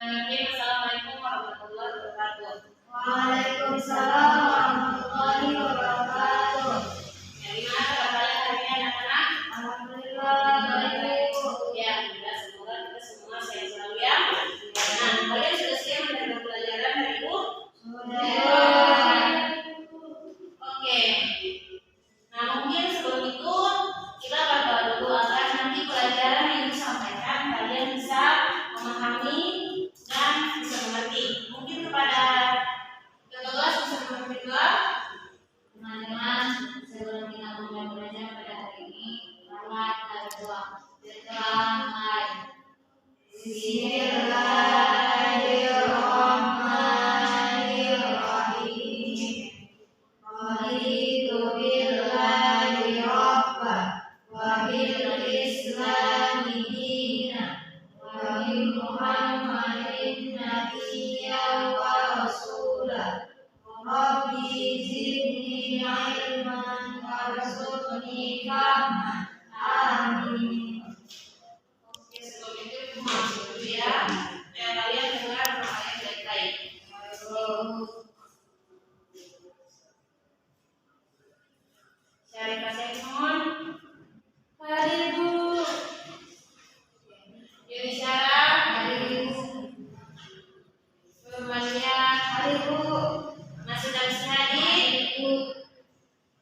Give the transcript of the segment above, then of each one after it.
Assalamualaikum warahmatullahi wabarakatuh. Waalaikumsalam warahmatullahi wabarakatuh. Gimana kabar kalian hari ini anak-anak? Alhamdulillah baik Bu. Ya, alhamdulillah, semoga kita semua sehat selalu ya. Nah, kalian sudah siap menerima pelajaran dari Ibu? Sudah. Oke. Nah, mungkin sebelum itu kita berdoa dulu agar nanti pelajaran yang disampaikan kalian bisa memahami dan bisa mengerti. Mungkin kepada kelas bisa mengerti juga. Teman-teman, sebelum kita mulai belajar pada hari ini, marilah kita berdoa. Damai. Bismillahirrahmanirrahim. Raditu billahi rabba wa bil islami dina wa bi Muhammadin nabiyyan wa rasulah. Rabbi zidni ilman warzuqni fahman. Amin. Oke, sebelum itu Ibu masuk dulu ya. Kalian dengar pertanyaan baik-baik. Syarifah Saifun. Hari Bu. Yuni Syarah. Hari Bu. Nurmalia. Hari Bu. Masih dari Sinadi. Bu.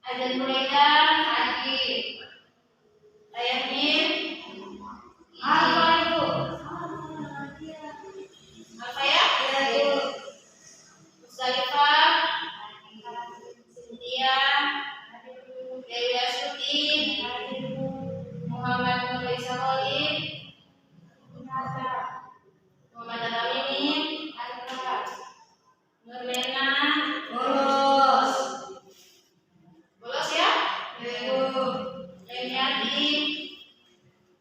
Adan Mureda. Hari. Layakmin. Apa Bu? Apa ya? Ya Bu. Mustalifah. Cynthia. Dewi Astuti. Muhammad Nur Isa Khalid. Muhammad Al-Amini. Nur Lena. Bolos. Bolos ya? Ya Bu. Leniati.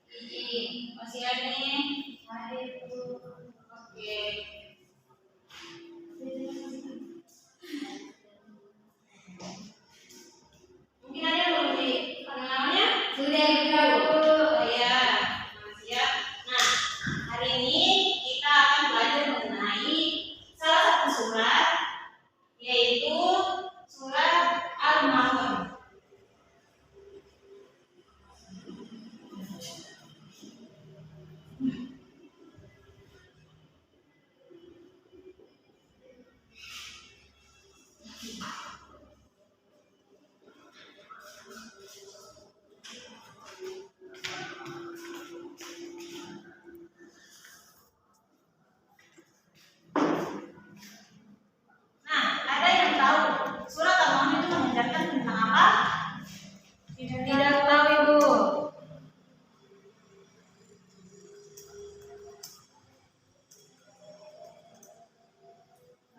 Iji. Osiani. Hari Bu. Oke. Mungkin ada yang belum dipanggil namanya? Sudah Bu. Oh ya, siap. Nah, hari ini kita akan belajar mengenai salah satu surat, yaitu surat Al-Maun. Nah, ada yang tahu surat Al-Maun itu mengajarkan tentang apa? Tidak tahu Ibu.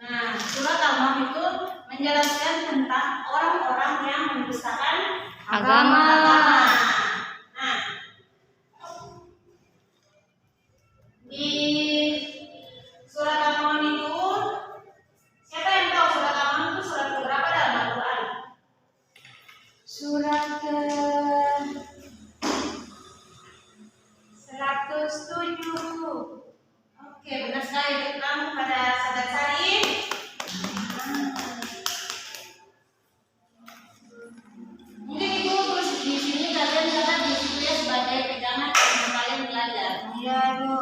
Nah, surat Al-Maun itu menjelaskan tentang orang-orang yang mendustakan Agama. Nah, di surat Al-Maun itu, siapa yang tahu surat Al-Maun itu surat berapa dalam Al-Quran? Surat ke 107. Oke, benar sekali. Kita pada sahabat Salim. Mungkin Ibu tulis di sini kalian catat di situ ya sebagai pegangan untuk kalian belajar. Iya Bu.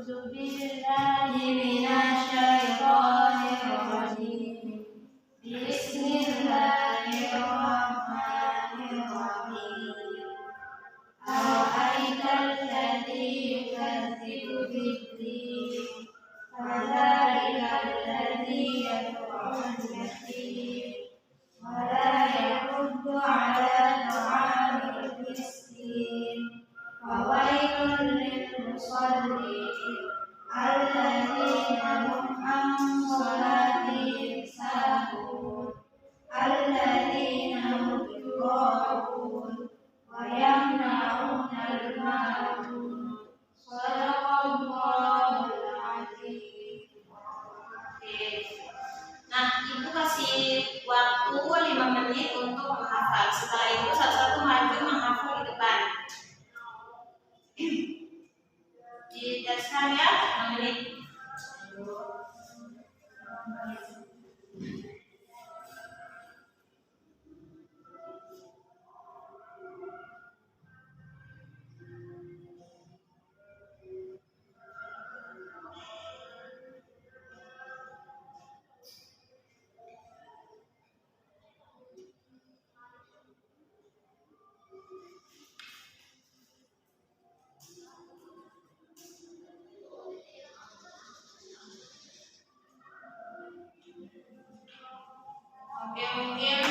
أعوذ بالله من الشيطان الرجيم بسم الله الرحمن الرحيم أرأيت الذي يكذب بالدين فذلك الذي يدعو اليتيم ولا يحض على طعام المسكين فويل للمصلين الذين هم عن صلاتهم ساهون الذين هم يراءون ويمنعون الماعون صدق الله العظيم. Nah, ibu kasih waktu 5 menit untuk menghafal. Setelah itu satu-satu maju menghafal di depan. Diteruskan ya, 5 menit. Oke, mungkin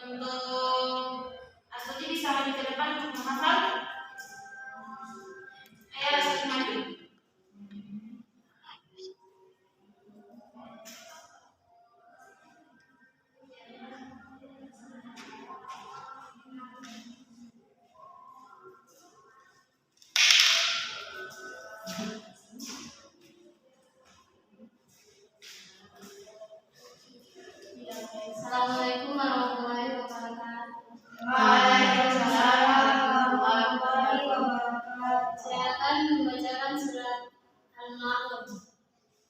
untuk Astuti bisa maju ke depan untuk menghafal. Ayo Astuti maju. Assalamualaikum warahmatullahi wabarakatuh. Waalaikumsalam warahmatullahi wabarakatuh. Saya akan membacakan surat Al-Ma'un.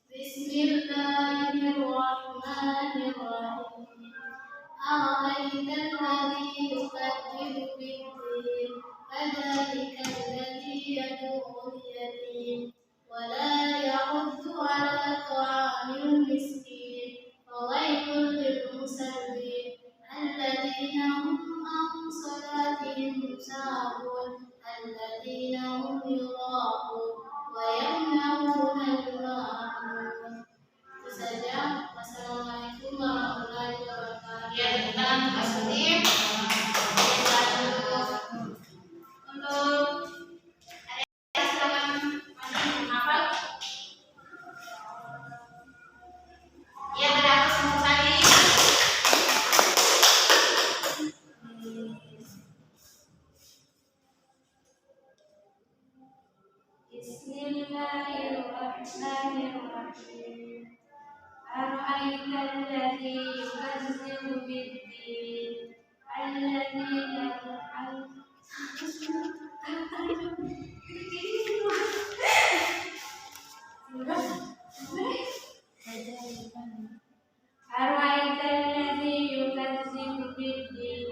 Bismillahirrahmanirrahim. Ara'aital ladzi yukadzibu bid-din fadzalika alladzi yad'ul yatim wa la yahuddu 'ala ta'amil miskin fawailul lil musallin الذين هم عن صلاتهم ساهون الذين هم يراءون ويمنعون الماعون. Itu saja. Wassalamualaikum warahmatullahi wabarakatuh. Ya, tepuk tangan untuk Astuti. Untuk adik silakan maju menghafal. Ya, ada apa semua tadi? Bismillahirrahmanirrahim. Ara'aital ladzi yukadzibu bid-din alladzina Ara'aital ladzi yukadzibu bid-din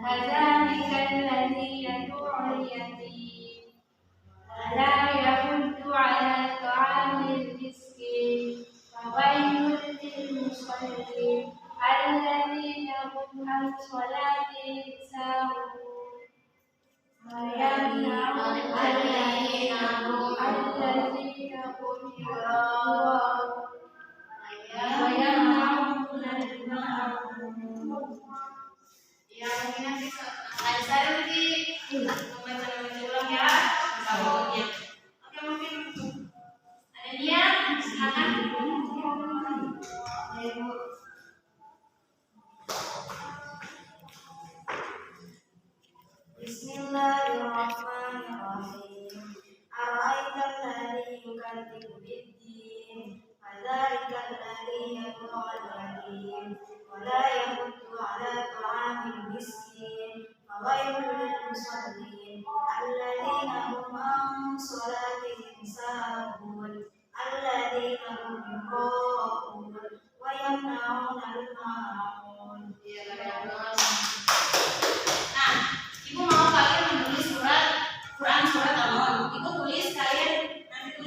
fadzalika alladzi yad'ul yatim ولا يحض على طعام المسكين فويل للمصلين الذين هم عن صلاتهم ساهون ويمنعون الماعون. Ya, mungkin nanti saya nanti membaca ulang ya bawahnya. Oke, mungkin ada dia, silakan. Ibu. Bismillahirrahmanirrahim. Ara'aital ladzi yukadzibu bid-din fadzalika alladzi yad'ul yatim wa la yahuddu 'ala ta'amil miskin fawailul lil musallin alladzina hum 'an salatihim sahun alladzina hum yura'un wa yamna'una al-ma'un. Nah, Ibu mau kalian menulis surat Quran surat Al-Mulk. Ibu tulis kalian nanti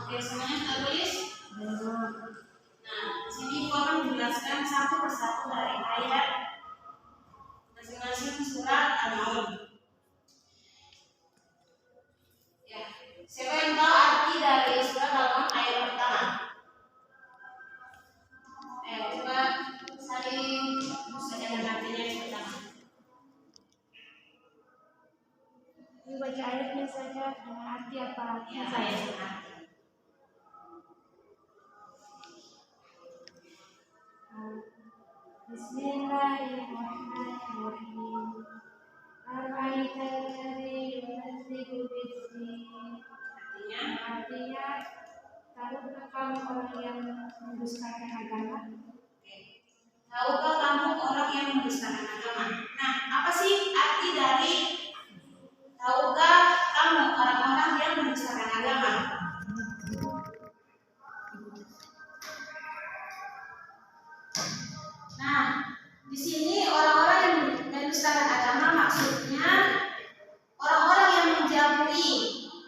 Oke, semuanya sudah tulis? Belum. Nah, di sini Ibu akan menjelaskan satu persatu dari ayat masing-masing surat Al-Maun. Ya, siapa yang tahu arti dari surat Al-Maun ayat pertama? Coba saling saja artinya yang pertama. Ini baca ayatnya saja dengan arti apa artinya Ya, saya. ayat pertama. Bismillahirrahmanirrahim. Ar-Ra'aital ladzi yukazzibu bid-din. Artinya, tahukah kamu orang yang mendustakan agama? Tahukah kamu orang yang mendustakan agama? Nah, apa sih arti dari tahukah kamu orang-orang yang mendustakan agama? Nah, di sini orang-orang yang mendustakan agama maksudnya orang-orang yang menjauhi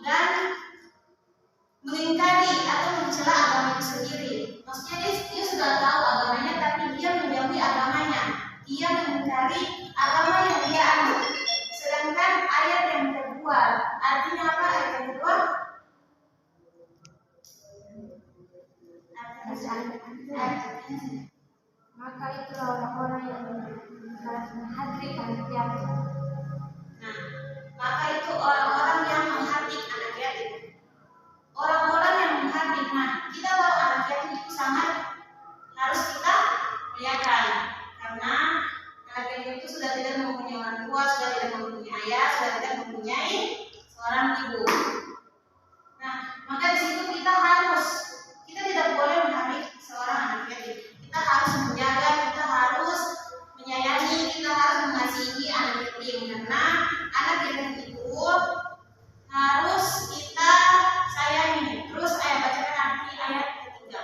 dan mengingkari atau mencela agama itu sendiri. Maksudnya dia sudah tahu agamanya tapi dia menjauhi agamanya. Dia mengingkari agama yang dia anut. Sedangkan ayat yang kedua, artinya apa ayat yang kedua? Maka itulah orang-orang yang menghadiri anak yatim. Nah, maka itu orang-orang yang menghardik anak yatim. Orang-orang yang menghardik. Nah, kita tahu anak yatim itu sangat harus kita muliakan karena anak yatim itu sudah tidak mempunyai orang tua, sudah tidak mempunyai ayah, sudah tidak mempunyai seorang ibu. Nah, maka di situ kita tidak boleh menghardik seorang anak yatim. Kita harus menjaga, kita harus menyayangi, kita harus mengasihi anak yatim karena anak yatim itu harus kita sayangi. Terus ayat bacakan arti ayat ketiga.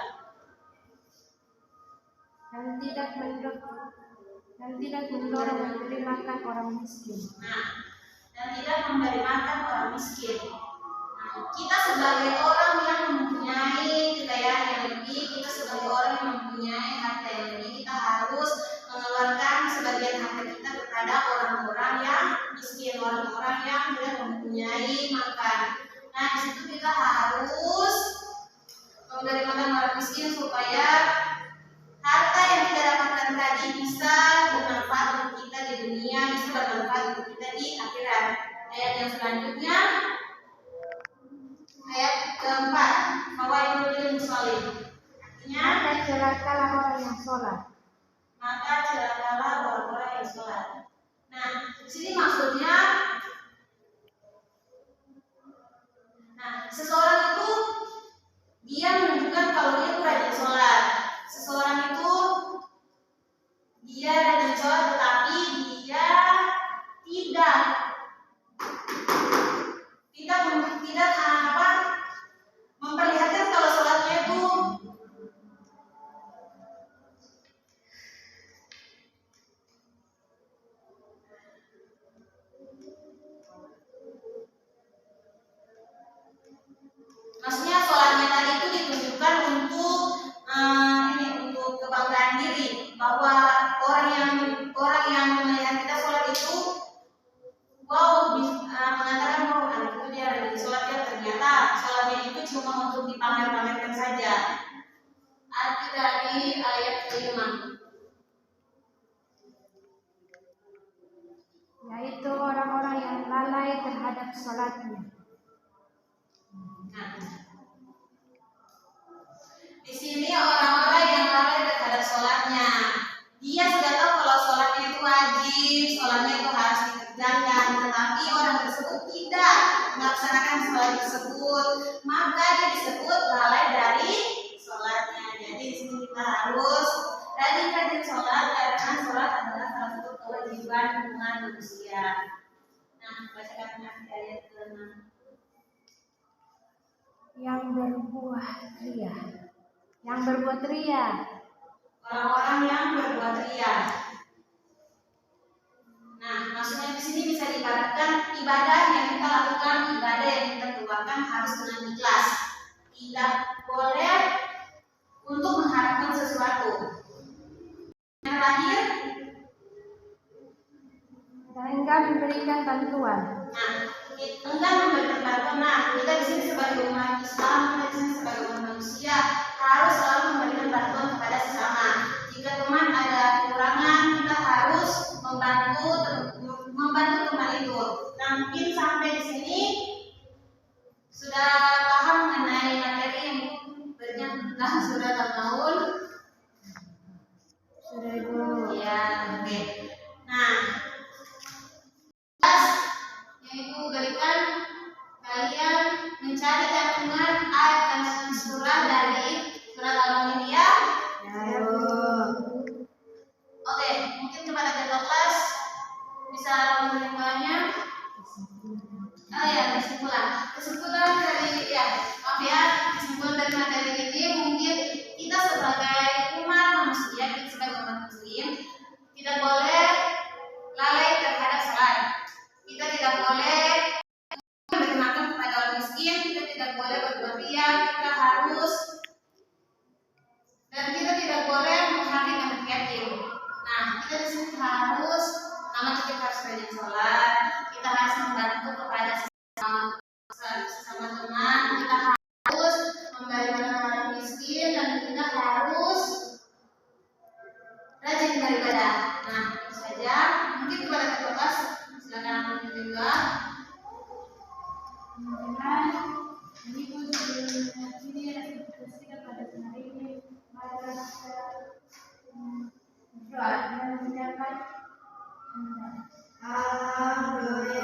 Dan tidak mendorong memberi makan orang miskin. Nah, dan tidak memberi makan orang miskin. Nah, kita sebagai orang yang mempunyai kekayaan yang lebih, kita sebagai orang yang mempunyai harta yang lebih, kita harus mengeluarkan sebagian harta kita kepada orang-orang yang miskin, orang-orang yang tidak mempunyai makan. Nah, di situ kita harus memberi makan orang miskin supaya harta yang kita dapatkan tadi bisa bermanfaat untuk kita di dunia, bisa bermanfaat untuk kita di akhirat. Ayat yang selanjutnya, ayat keempat, fawailul lil musallin. Artinya, Maka celakalah orang yang sholat. maka celakalah orang-orang yang sholat. Nah, di sini maksudnya, seseorang itu dia menunjukkan kalau dia itu rajin sholat. Seseorang itu dia rajin sholat tetapi dia tidak memperlihatkan kalau sholatnya itu maksudnya sholatnya tadi itu ditunjukkan untuk untuk kebanggaan diri bahwa orang yang melihat kita sholat itu mengatakan bahwa anak itu dia rajin sholat, ya ternyata sholatnya itu cuma untuk dipamer-pamerkan saja. Arti dari ayat kelima, Yaitu orang-orang yang lalai terhadap sholatnya. nah, di sini orang-orang yang lalai terhadap sholatnya, dia sudah tahu kalau sholatnya itu wajib, sholatnya itu harus dikerjakan, tetapi orang tersebut tidak melaksanakan sholat tersebut, maka dia disebut lalai dari sholatnya. Jadi di sini kita harus rajin-rajin sholat karena sholat adalah salah satu kewajiban umat manusia. Nah, bacakan ayat ke-6. Yang berbuat ria. Orang-orang yang berbuat ria. Nah, maksudnya di sini bisa diibaratkan ibadah yang kita lakukan, ibadah yang kita keluarkan harus dengan ikhlas. tidak boleh untuk mengharapkan sesuatu. Yang terakhir, enggan memberikan bantuan. nah, enggan memberikan bantuan. Nah, kita di sini sebagai umat Islam, kita di sini sebagai umat manusia harus selalu memberikan bantuan kepada sesama. Jika teman ada kekurangan, kita harus membantu teman itu. Nah, mungkin sampai di sini sudah paham mengenai materi yang berikutnya tentang surat Al-Maun. Sudah Ibu. Ya, oke. Nah, yang Ibu berikan kalian mencari gabungan ayat dan surah dari surat Al-Maun ini ya. Ya, Bu. Oke, mungkin kepada ketua kelas bisa menerimanya. Oh ya, kesimpulan dari kesimpulan dari materi ini mungkin kita sebagai umat manusia, kita sebagai umat muslim tidak boleh lalai terhadap salat. Kita tidak boleh memberi makan kepada orang miskin, kita tidak boleh berbuat riya, kita tidak boleh menghardik anak yatim. Nah, kita di sini harus kita harus rajin sholat, kita harus membantu kepada sesama teman, kita harus memberi makan orang miskin, dan kita harus rajin beribadah. Nah, itu saja. Mungkin kepada ketua kelas silakan juga. Ini pun ini kita pada hari ini mari kita berdoa dan mengucapkan alhamdulillah.